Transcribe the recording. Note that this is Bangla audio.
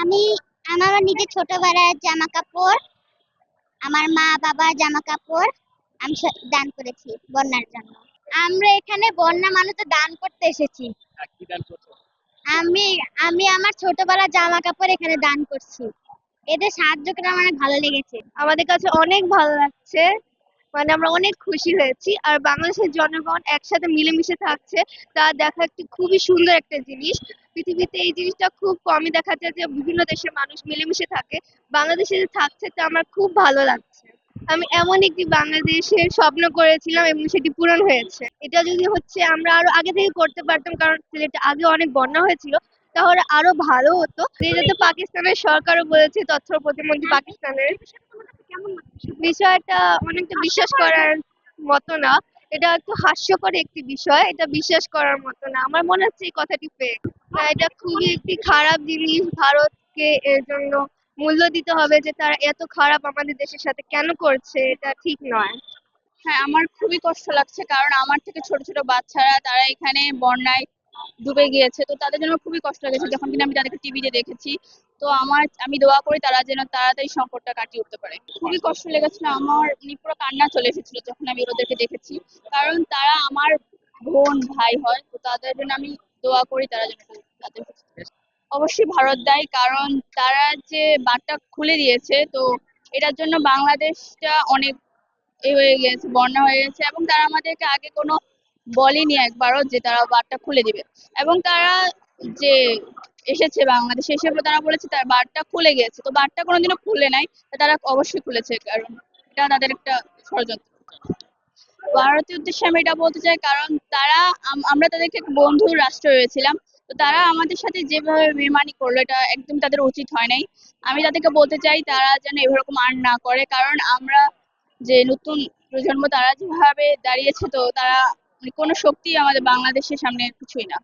আমি আমার নিজের ছোটবেলার জামা কাপড়, আমার মা বাবার জামা কাপড় আমি দান করেছি বন্যার জন্য। আমরা এখানে বন্যা মানুষদের দান করতে এসেছি। কি দান করছো? আমি আমি আমার ছোটবেলার জামা কাপড় এখানে দান করছি। এদের সাহায্য করে আমার অনেক ভালো লেগেছে। আমাদের কাছে অনেক ভালো লাগছে, মানে আমরা অনেক খুশি হয়েছি। আর বাংলাদেশের জনগণ একসাথে মিলেমিশে থাকছে, তা দেখা একটি খুবই সুন্দর একটা জিনিস। পৃথিবীতে এই জিনিসটা খুব কমই দেখা যায় যে বিভিন্ন দেশের মানুষ মিলেমিশে থাকে। বাংলাদেশে যে থাকছে তা আমার খুব ভালো লাগছে। আমি এমন একটি বাংলাদেশের স্বপ্ন করেছিলাম এবং সেটি পূরণ হয়েছে। এটা যদি হচ্ছে আমরা আরো আগে থেকে করতে পারতাম, কারণ সিলেটে আগে অনেক বন্যা হয়েছিল, তাহলে আরো ভালো হতো। এটা তো পাকিস্তানের সরকারও বলেছে, তথ্য প্রতিমন্ত্রী পাকিস্তানের। বিষয়টা অনেকটা বিশ্বাস করার মতো না। এটা একটু হাস্যকর একটি বিষয়, এটা বিশ্বাস করার মতো না। আমার মনে হচ্ছে এই কথাটি ফেক। এটা খুবই একটি খারাপ জিনিস। ভারতকে এর জন্য মূল্য দিতে হবে যে তারা এত খারাপ আমাদের দেশের সাথে কেন করছে, এটা ঠিক নয়। হ্যাঁ, আমার খুবই কষ্ট লাগছে, কারণ আমার থেকে ছোট ছোট বাচ্চারা তারা এখানে বন্যায় ডুবে গিয়েছে। তো তাদের জন্য খুবই কষ্ট লেগেছে যখন কিনা আমি তাদেরকে টিভিতে দেখেছি। তো আমি দোয়া করি তারা যেন তাড়াতাড়ি সংকটটা কাটিয়ে উঠতে পারে। খুবই কষ্ট লেগেছিল আমার, পুরো কান্না চলে এসেছিল যখন আমি ওদেরকে দেখেছি। কারণ তারা আমার বোন ভাই হয়, তো তাদের জন্য আমি দোয়া করি তারা যেন তাদের অবশ্যই ভারত দায়ী, কারণ তারা যে বাঁধটা খুলে দিয়েছে, তো এটার জন্য বাংলাদেশটা অনেক হয়ে গেছে, বন্যা হয়ে গেছে। এবং তারা আমাদেরকে আগে কোনো বলেনি একবারও যে তারা বাঁধটা খুলে দিবে। এবং তারা যে এসেছে বাংলাদেশে এসে তারা বলেছে তার বাঁধটা খুলে গিয়েছে, তো বাঁধটা কোনোদিনও খুলে নাই। তারা অবশ্যই খুলেছে, কারণ এটা তাদের একটা ষড়যন্ত্র। ভারতের উদ্দেশ্যে আমি এটা বলতে চাই, কারণ তারা আমরা তাদেরকে একটা বন্ধু রাষ্ট্র হয়েছিলাম। তো তারা আমাদের সাথে যেভাবে বেইমানি করলো, এটা একদম তাদের উচিত হয় নাই। আমি তাদেরকে বলতে চাই তারা যেন এরকম আর না করে, কারণ আমরা যে নতুন প্রজন্ম তারা যেভাবে দাঁড়িয়েছে, তো তারা কোনো শক্তি আমাদের বাংলাদেশের সামনে কিছুই না।